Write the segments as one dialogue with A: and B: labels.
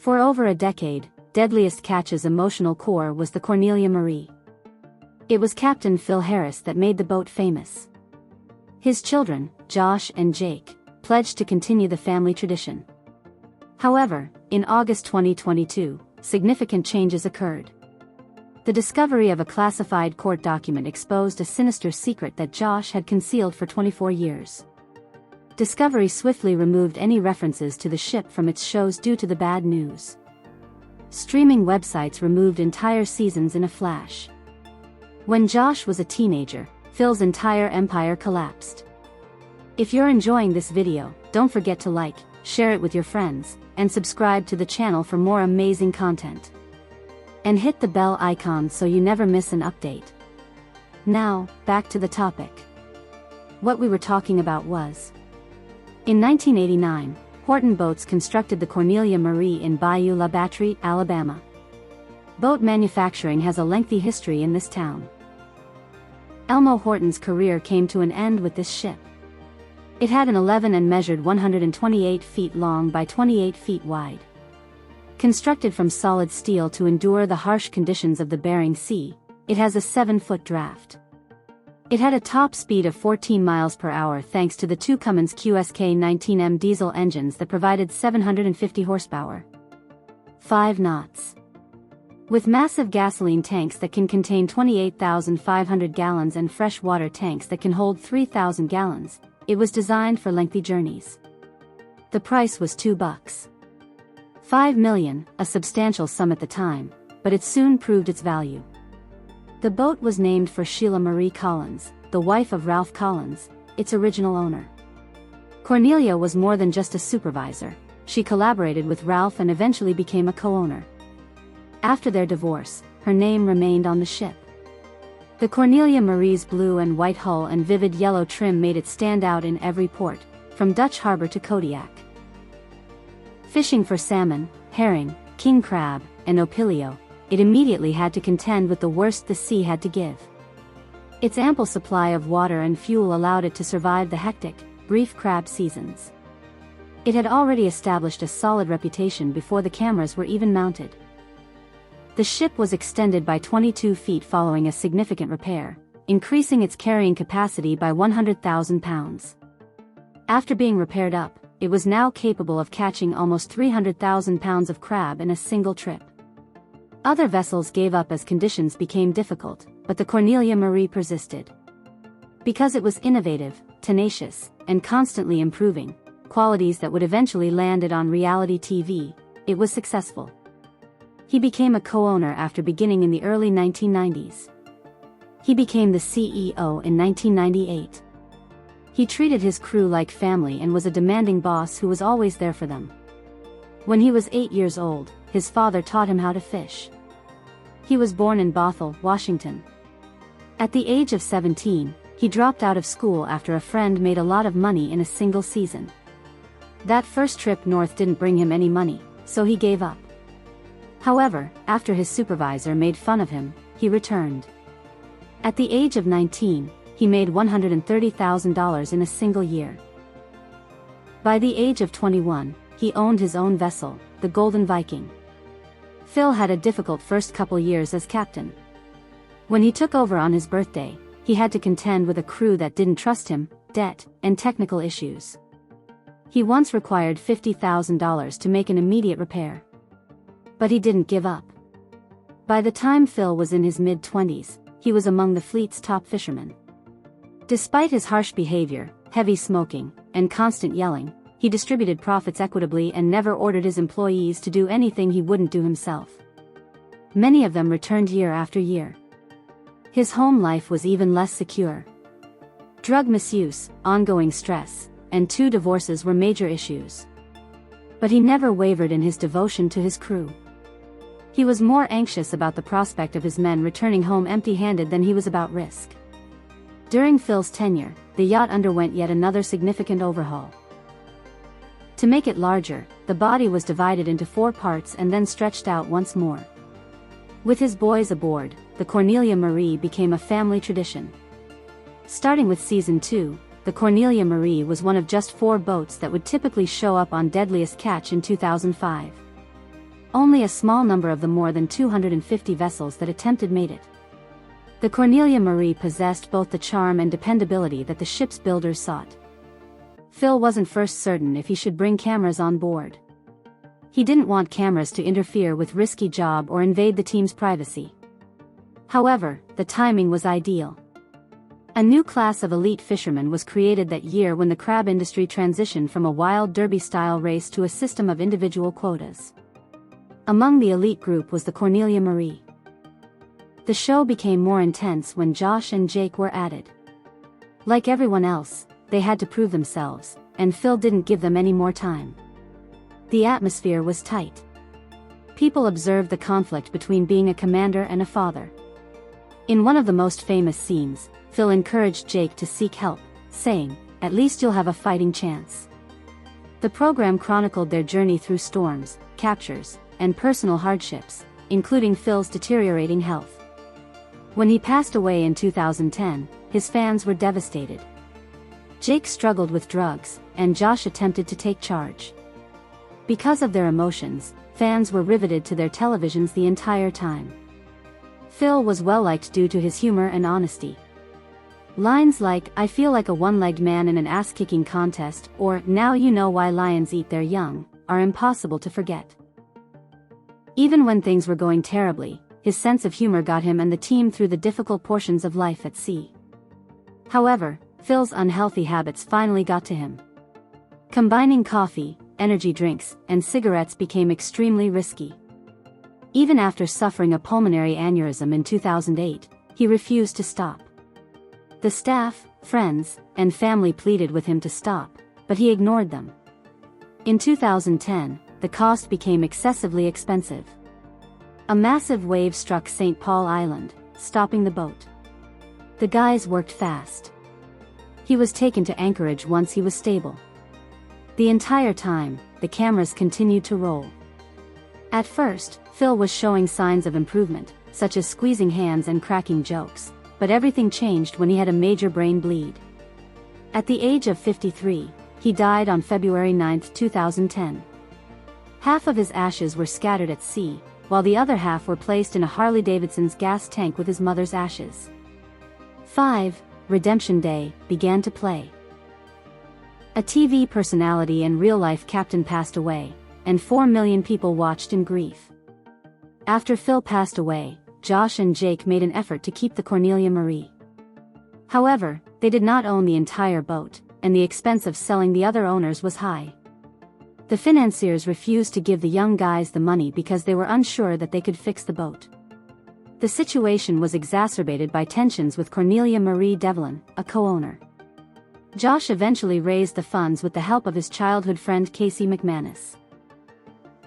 A: For over a decade, Deadliest Catch's emotional core was the Cornelia Marie. It was Captain Phil Harris that made the boat famous. His children, Josh and Jake, pledged to continue the family tradition. However, in August 2022, significant changes occurred. The discovery of a classified court document exposed a sinister secret that Josh had concealed for 24 years. Discovery swiftly removed any references to the ship from its shows due to the bad news. Streaming websites removed entire seasons in a flash. When Josh was a teenager, Phil's entire empire collapsed. If you're enjoying this video, don't forget to like, share it with your friends, and subscribe to the channel for more amazing content. And hit the bell icon so you never miss an update. Now, back to the topic. What we were talking about was, in 1989, Horton Boats constructed the Cornelia Marie in Bayou La Batre, Alabama. Boat manufacturing has a lengthy history in this town. Elmo Horton's career came to an end with this ship. It had an 11 and measured 128 feet long by 28 feet wide. Constructed from solid steel to endure the harsh conditions of the Bering Sea, it has a 7-foot draft. It had a top speed of 14 miles per hour thanks to the two Cummins QSK19M diesel engines that provided 750 horsepower. 5 knots. With massive gasoline tanks that can contain 28,500 gallons and fresh water tanks that can hold 3,000 gallons, it was designed for lengthy journeys. The price was $2. $5 million, a substantial sum at the time, but it soon proved its value. The boat was named for Sheila Marie Collins, the wife of Ralph Collins, its original owner. Cornelia was more than just a supervisor, she collaborated with Ralph and eventually became a co-owner. After their divorce, her name remained on the ship. The Cornelia Marie's blue and white hull and vivid yellow trim made it stand out in every port, from Dutch Harbor to Kodiak. Fishing for salmon, herring, king crab, and opilio, it immediately had to contend with the worst the sea had to give. Its ample supply of water and fuel allowed it to survive the hectic, brief crab seasons. It had already established a solid reputation before the cameras were even mounted. The ship was extended by 22 feet following a significant repair, increasing its carrying capacity by 100,000 pounds. After being repaired up, it was now capable of catching almost 300,000 pounds of crab in a single trip. Other vessels gave up as conditions became difficult, but the Cornelia Marie persisted. Because it was innovative, tenacious, and constantly improving, qualities that would eventually land it on reality TV, it was successful. He became a co-owner after beginning in the early 1990s. He became the CEO in 1998. He treated his crew like family and was a demanding boss who was always there for them. When he was 8 years old, his father taught him how to fish. He was born in Bothell, Washington. At the age of 17, he dropped out of school after a friend made a lot of money in a single season. That first trip north didn't bring him any money, so he gave up. However, after his supervisor made fun of him, he returned. At the age of 19, he made $130,000 in a single year. By the age of 21, he owned his own vessel, the Golden Viking. Phil had a difficult first couple years as captain. When he took over on his birthday, he had to contend with a crew that didn't trust him, debt, and technical issues. He once required $50,000 to make an immediate repair. But he didn't give up. By the time Phil was in his mid-20s, he was among the fleet's top fishermen. Despite his harsh behavior, heavy smoking, and constant yelling, he distributed profits equitably and never ordered his employees to do anything he wouldn't do himself. Many of them returned year after year. His home life was even less secure. Drug misuse, ongoing stress, and 2 divorces were major issues. But he never wavered in his devotion to his crew. He was more anxious about the prospect of his men returning home empty-handed than he was about risk. During Phil's tenure, the yacht underwent yet another significant overhaul. To make it larger, the body was divided into 4 parts and then stretched out once more. With his boys aboard, the Cornelia Marie became a family tradition. Starting with Season 2, the Cornelia Marie was one of just 4 boats that would typically show up on Deadliest Catch in 2005. Only a small number of the more than 250 vessels that attempted made it. The Cornelia Marie possessed both the charm and dependability that the ship's builders sought. Phil wasn't first certain if he should bring cameras on board. He didn't want cameras to interfere with risky job or invade the team's privacy. However, the timing was ideal. A new class of elite fishermen was created that year when the crab industry transitioned from a wild derby-style race to a system of individual quotas. Among the elite group was the Cornelia Marie. The show became more intense when Josh and Jake were added. Like everyone else, they had to prove themselves, and Phil didn't give them any more time. The atmosphere was tight. People observed the conflict between being a commander and a father. In one of the most famous scenes, Phil encouraged Jake to seek help, saying, "At least you'll have a fighting chance." The program chronicled their journey through storms, captures, and personal hardships, including Phil's deteriorating health. When he passed away in 2010, his fans were devastated. Jake struggled with drugs, and Josh attempted to take charge. Because of their emotions, fans were riveted to their televisions the entire time. Phil was well-liked due to his humor and honesty. Lines like, "I feel like a one-legged man in an ass-kicking contest," or "Now you know why lions eat their young," are impossible to forget. Even when things were going terribly, his sense of humor got him and the team through the difficult portions of life at sea. However, Phil's unhealthy habits finally got to him. Combining coffee, energy drinks, and cigarettes became extremely risky. Even after suffering a pulmonary aneurysm in 2008, he refused to stop. The staff, friends, and family pleaded with him to stop, but he ignored them. In 2010, the cost became excessively expensive. A massive wave struck St. Paul Island, stopping the boat. The guys worked fast. He was taken to Anchorage once he was stable. The entire time, the cameras continued to roll. At first, Phil was showing signs of improvement, such as squeezing hands and cracking jokes, but everything changed when he had a major brain bleed. At the age of 53, he died on February 9, 2010. Half of his ashes were scattered at sea, while the other half were placed in a Harley-Davidson's gas tank with his mother's ashes. 5. Redemption Day began to play. A TV personality and real-life captain passed away, and 4 million people watched in grief. After Phil passed away, Josh and Jake made an effort to keep the Cornelia Marie. However, they did not own the entire boat, and the expense of selling the other owners was high. The financiers refused to give the young guys the money because they were unsure that they could fix the boat. The situation was exacerbated by tensions with Cornelia Marie Devlin, a co-owner. Josh eventually raised the funds with the help of his childhood friend Casey McManus.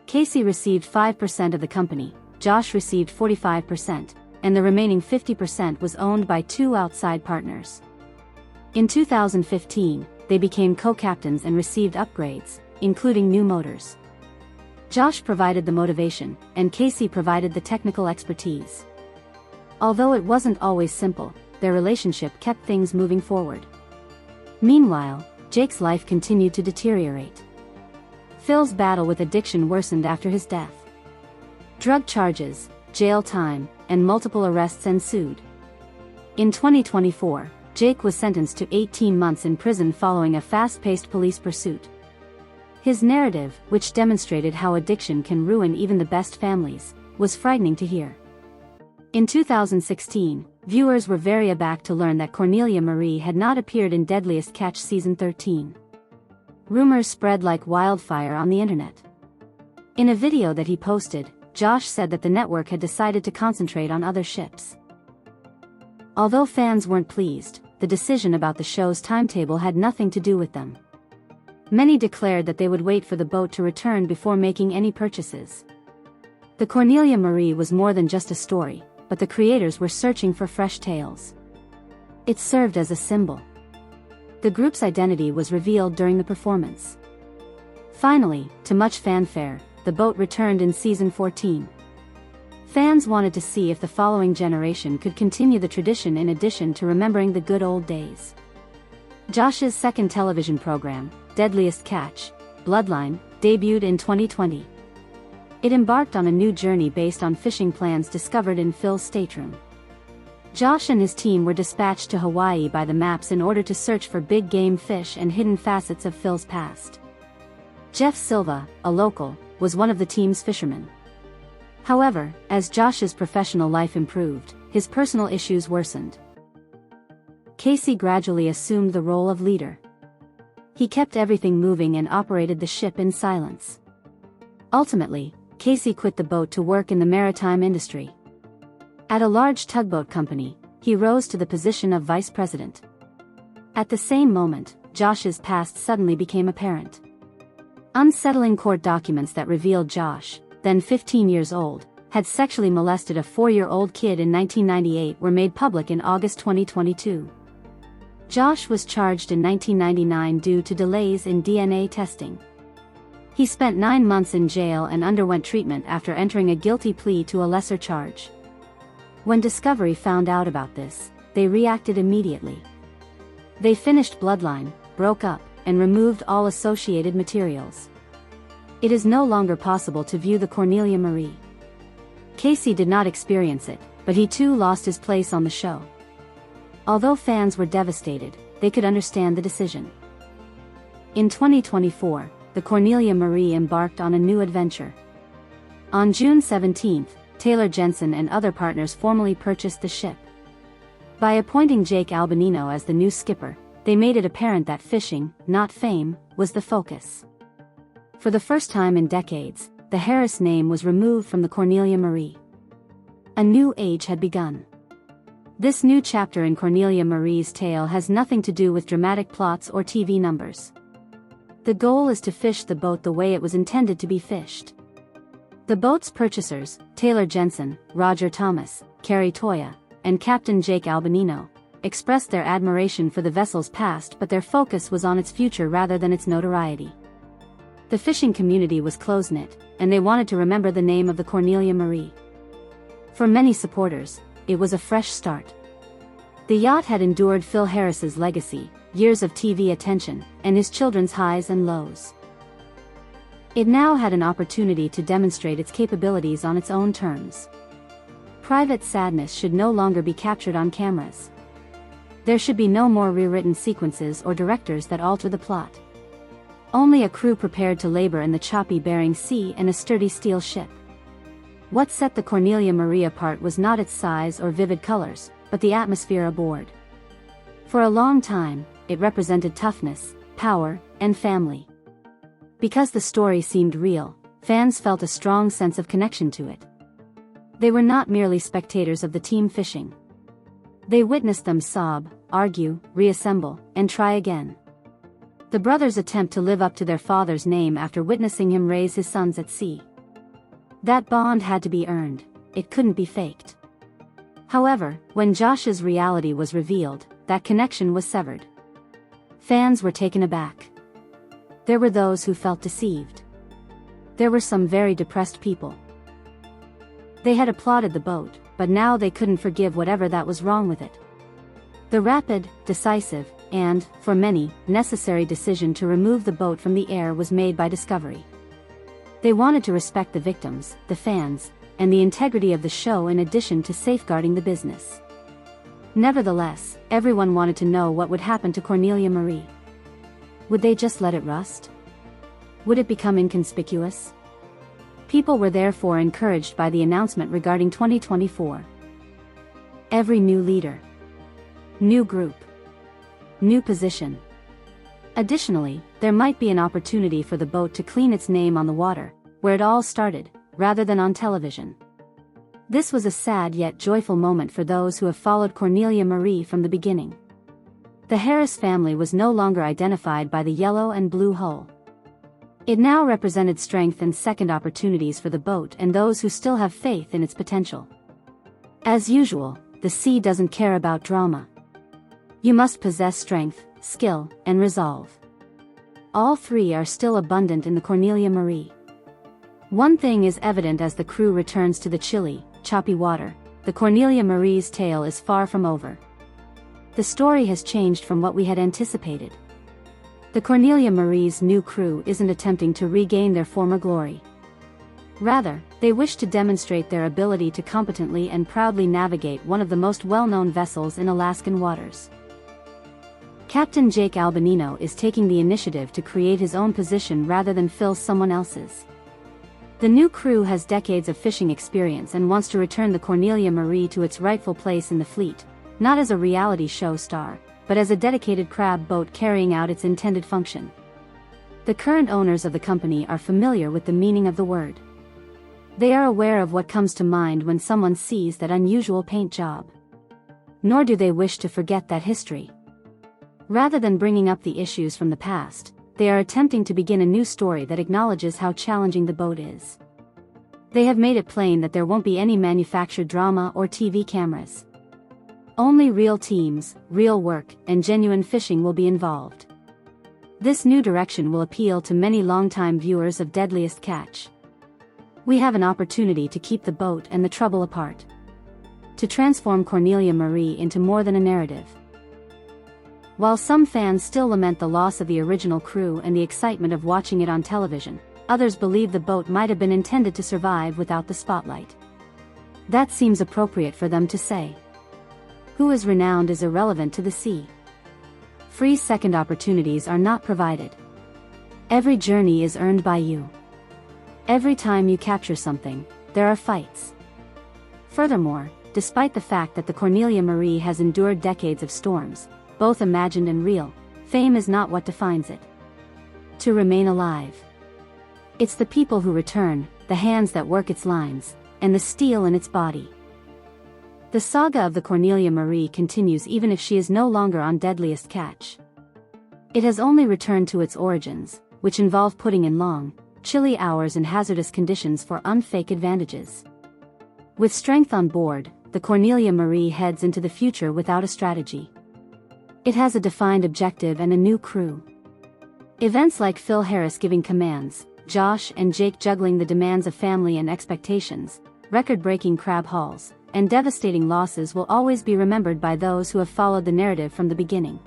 A: Casey received 5% of the company, Josh received 45%, and the remaining 50% was owned by 2 outside partners. In 2015, they became co-captains and received upgrades, including new motors. Josh provided the motivation, and Casey provided the technical expertise. Although it wasn't always simple, their relationship kept things moving forward. Meanwhile, Jake's life continued to deteriorate. Phil's battle with addiction worsened after his death. Drug charges, jail time, and multiple arrests ensued. In 2024, Jake was sentenced to 18 months in prison following a fast-paced police pursuit. His narrative, which demonstrated how addiction can ruin even the best families, was frightening to hear. In 2016, viewers were very aback to learn that Cornelia Marie had not appeared in Deadliest Catch Season 13. Rumors spread like wildfire on the internet. In a video that he posted, Josh said that the network had decided to concentrate on other ships. Although fans weren't pleased, the decision about the show's timetable had nothing to do with them. Many declared that they would wait for the boat to return before making any purchases. The Cornelia Marie was more than just a story, but the creators were searching for fresh tales. It served as a symbol. The group's identity was revealed during the performance. Finally, to much fanfare, the boat returned in Season 14. Fans wanted to see if the following generation could continue the tradition in addition to remembering the good old days. Josh's second television program, Deadliest Catch, Bloodline, debuted in 2020. It embarked on a new journey based on fishing plans discovered in Phil's stateroom. Josh and his team were dispatched to Hawaii by the maps in order to search for big game fish and hidden facets of Phil's past. Jeff Silva, a local, was one of the team's fishermen. However, as Josh's professional life improved, his personal issues worsened. Casey gradually assumed the role of leader. He kept everything moving and operated the ship in silence. Ultimately, Casey quit the boat to work in the maritime industry. At a large tugboat company, he rose to the position of vice president. At the same moment, Josh's past suddenly became apparent. Unsettling court documents that revealed Josh, then 15 years old, had sexually molested a 4-year-old kid in 1998 were made public in August 2022. Josh was charged in 1999 due to delays in DNA testing. He spent 9 months in jail and underwent treatment after entering a guilty plea to a lesser charge. When Discovery found out about this, they reacted immediately. They finished Bloodline, broke up, and removed all associated materials. It is no longer possible to view the Cornelia Marie. Casey did not experience it, but he too lost his place on the show. Although fans were devastated, they could understand the decision. In 2024, the Cornelia Marie embarked on a new adventure. On June 17, Taylor Jensen and other partners formally purchased the ship. By appointing Jake Albanino as the new skipper, they made it apparent that fishing, not fame, was the focus. For the first time in decades, the Harris name was removed from the Cornelia Marie. A new age had begun. This new chapter in Cornelia Marie's tale has nothing to do with dramatic plots or TV numbers. The goal is to fish the boat the way it was intended to be fished. The boat's purchasers, Taylor Jensen, Roger Thomas, Carrie Toya, and Captain Jake Albanino, expressed their admiration for the vessel's past, but their focus was on its future rather than its notoriety. The fishing community was close-knit, and they wanted to remember the name of the Cornelia Marie. For many supporters, it was a fresh start. The yacht had endured Phil Harris's legacy, years of TV attention, and his children's highs and lows. It now had an opportunity to demonstrate its capabilities on its own terms. Private sadness should no longer be captured on cameras. There should be no more rewritten sequences or directors that alter the plot. Only a crew prepared to labor in the choppy Bering Sea and a sturdy steel ship. What set the Cornelia Marie apart was not its size or vivid colors, but the atmosphere aboard. For a long time, it represented toughness, power, and family. Because the story seemed real, fans felt a strong sense of connection to it. They were not merely spectators of the team fishing. They witnessed them sob, argue, reassemble, and try again. The brothers attempt to live up to their father's name after witnessing him raise his sons at sea. That bond had to be earned, it couldn't be faked. However, when Josh's reality was revealed, that connection was severed. Fans were taken aback. There were those who felt deceived. There were some very depressed people. They had applauded the boat, but now they couldn't forgive whatever that was wrong with it. The rapid, decisive, and, for many, necessary decision to remove the boat from the air was made by Discovery. They wanted to respect the victims, the fans, and the integrity of the show in addition to safeguarding the business. Nevertheless, everyone wanted to know what would happen to Cornelia Marie. Would they just let it rust? Would it become inconspicuous? People were therefore encouraged by the announcement regarding 2024. Every new leader. New group. New position. Additionally, there might be an opportunity for the boat to clean its name on the water, where it all started, rather than on television. This was a sad yet joyful moment for those who have followed Cornelia Marie from the beginning. The Harris family was no longer identified by the yellow and blue hull. It now represented strength and second opportunities for the boat and those who still have faith in its potential. As usual, the sea doesn't care about drama. You must possess strength, skill, and resolve. All three are still abundant in the Cornelia Marie. One thing is evident as the crew returns to the chilly, choppy water: the Cornelia Marie's tale is far from over. The story has changed from what we had anticipated. The Cornelia Marie's new crew isn't attempting to regain their former glory. Rather, they wished to demonstrate their ability to competently and proudly navigate one of the most well-known vessels in Alaskan waters. Captain Jake Albanino is taking the initiative to create his own position rather than fill someone else's. The new crew has decades of fishing experience and wants to return the Cornelia Marie to its rightful place in the fleet, not as a reality show star, but as a dedicated crab boat carrying out its intended function. The current owners of the company are familiar with the meaning of the word. They are aware of what comes to mind when someone sees that unusual paint job. Nor do they wish to forget that history. Rather than bringing up the issues from the past, they are attempting to begin a new story that acknowledges how challenging the boat is. They have made it plain that there won't be any manufactured drama or TV cameras. Only real teams, real work, and genuine fishing will be involved. This new direction will appeal to many longtime viewers of Deadliest Catch. We have an opportunity to keep the boat and the trouble apart. To transform Cornelia Marie into more than a narrative. While some fans still lament the loss of the original crew and the excitement of watching it on television, others believe the boat might have been intended to survive without the spotlight. That seems appropriate for them to say. Who is renowned is irrelevant to the sea. Free second opportunities are not provided. Every journey is earned by you. Every time you capture something, there are fights. Furthermore, despite the fact that the Cornelia Marie has endured decades of storms, both imagined and real, fame is not what defines it. To remain alive. It's the people who return, the hands that work its lines, and the steel in its body. The saga of the Cornelia Marie continues even if she is no longer on Deadliest Catch. It has only returned to its origins, which involve putting in long, chilly hours in hazardous conditions for unfake advantages. With strength on board, the Cornelia Marie heads into the future without a strategy. It has a defined objective and a new crew. Events like Phil Harris giving commands, Josh and Jake juggling the demands of family and expectations, record-breaking crab hauls, and devastating losses will always be remembered by those who have followed the narrative from the beginning.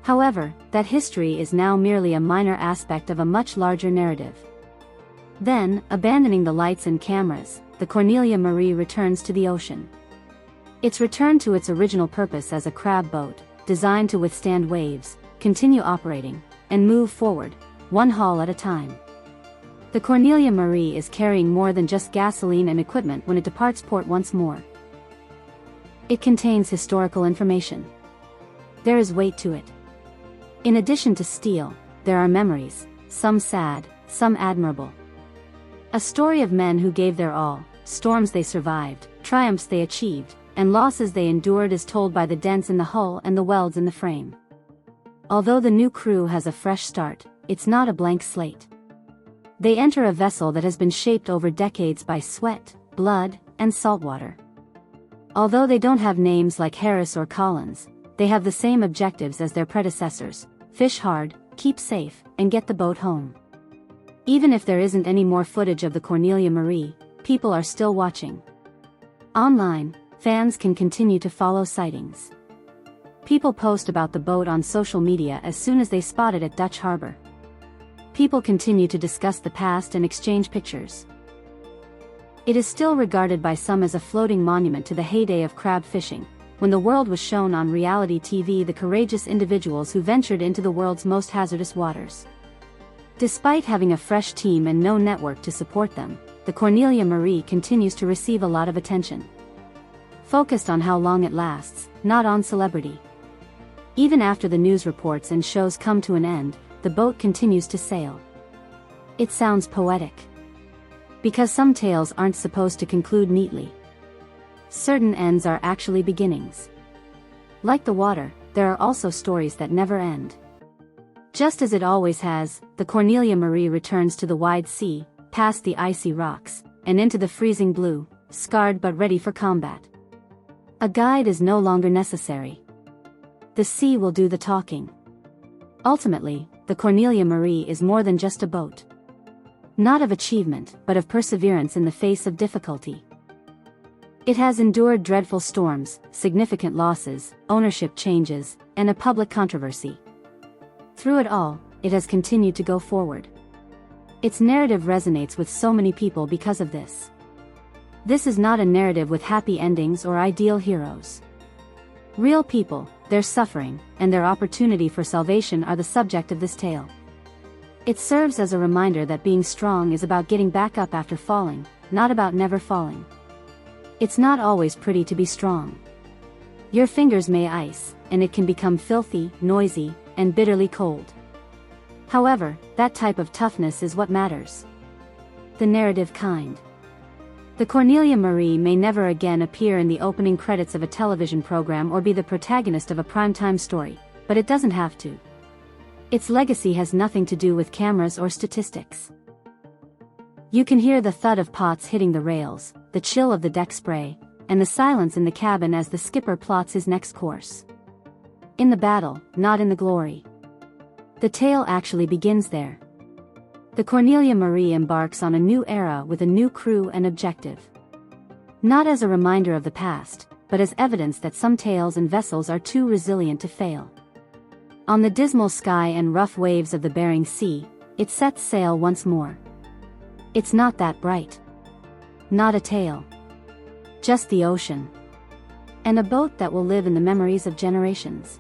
A: However, that history is now merely a minor aspect of a much larger narrative. Then, abandoning the lights and cameras, the Cornelia Marie returns to the ocean. Its return to its original purpose as a crab boat, designed to withstand waves, continue operating, and move forward, one haul at a time. The Cornelia Marie is carrying more than just gasoline and equipment when it departs port once more. It contains historical information. There is weight to it. In addition to steel, there are memories, some sad, some admirable. A story of men who gave their all, storms they survived, triumphs they achieved, and losses they endured is told by the dents in the hull and the welds in the frame. Although the new crew has a fresh start, it's not a blank slate. They enter a vessel that has been shaped over decades by sweat, blood, and saltwater. Although they don't have names like Harris or Collins, they have the same objectives as their predecessors: fish hard, keep safe, and get the boat home. Even if there isn't any more footage of the Cornelia Marie, people are still watching. Online, fans can continue to follow sightings. People post about the boat on social media as soon as they spot it at Dutch Harbor. People continue to discuss the past and exchange pictures. It is still regarded by some as a floating monument to the heyday of crab fishing, when the world was shown on reality TV the courageous individuals who ventured into the world's most hazardous waters. Despite having a fresh team and no network to support them, the Cornelia Marie continues to receive a lot of attention. Focused on how long it lasts, not on celebrity. Even after the news reports and shows come to an end, the boat continues to sail. It sounds poetic. Because some tales aren't supposed to conclude neatly. Certain ends are actually beginnings. Like the water, there are also stories that never end. Just as it always has, the Cornelia Marie returns to the wide sea, past the icy rocks, and into the freezing blue, scarred but ready for combat. A guide is no longer necessary. The sea will do the talking. Ultimately, the Cornelia Marie is more than just a boat. Not of achievement, but of perseverance in the face of difficulty. It has endured dreadful storms, significant losses, ownership changes, and a public controversy. Through it all, it has continued to go forward. Its narrative resonates with so many people because of this. This is not a narrative with happy endings or ideal heroes. Real people, their suffering, and their opportunity for salvation are the subject of this tale. It serves as a reminder that being strong is about getting back up after falling, not about never falling. It's not always pretty to be strong. Your fingers may ice, and it can become filthy, noisy, and bitterly cold. However, that type of toughness is what matters. The narrative kind. The Cornelia Marie may never again appear in the opening credits of a television program or be the protagonist of a primetime story, but it doesn't have to. Its legacy has nothing to do with cameras or statistics. You can hear the thud of pots hitting the rails, the chill of the deck spray, and the silence in the cabin as the skipper plots his next course. In the battle, not in the glory. The tale actually begins there. The Cornelia Marie embarks on a new era with a new crew and objective. Not as a reminder of the past, but as evidence that some tales and vessels are too resilient to fail. On the dismal sky and rough waves of the Bering Sea, it sets sail once more. It's not that bright. Not a tale. Just the ocean. And a boat that will live in the memories of generations.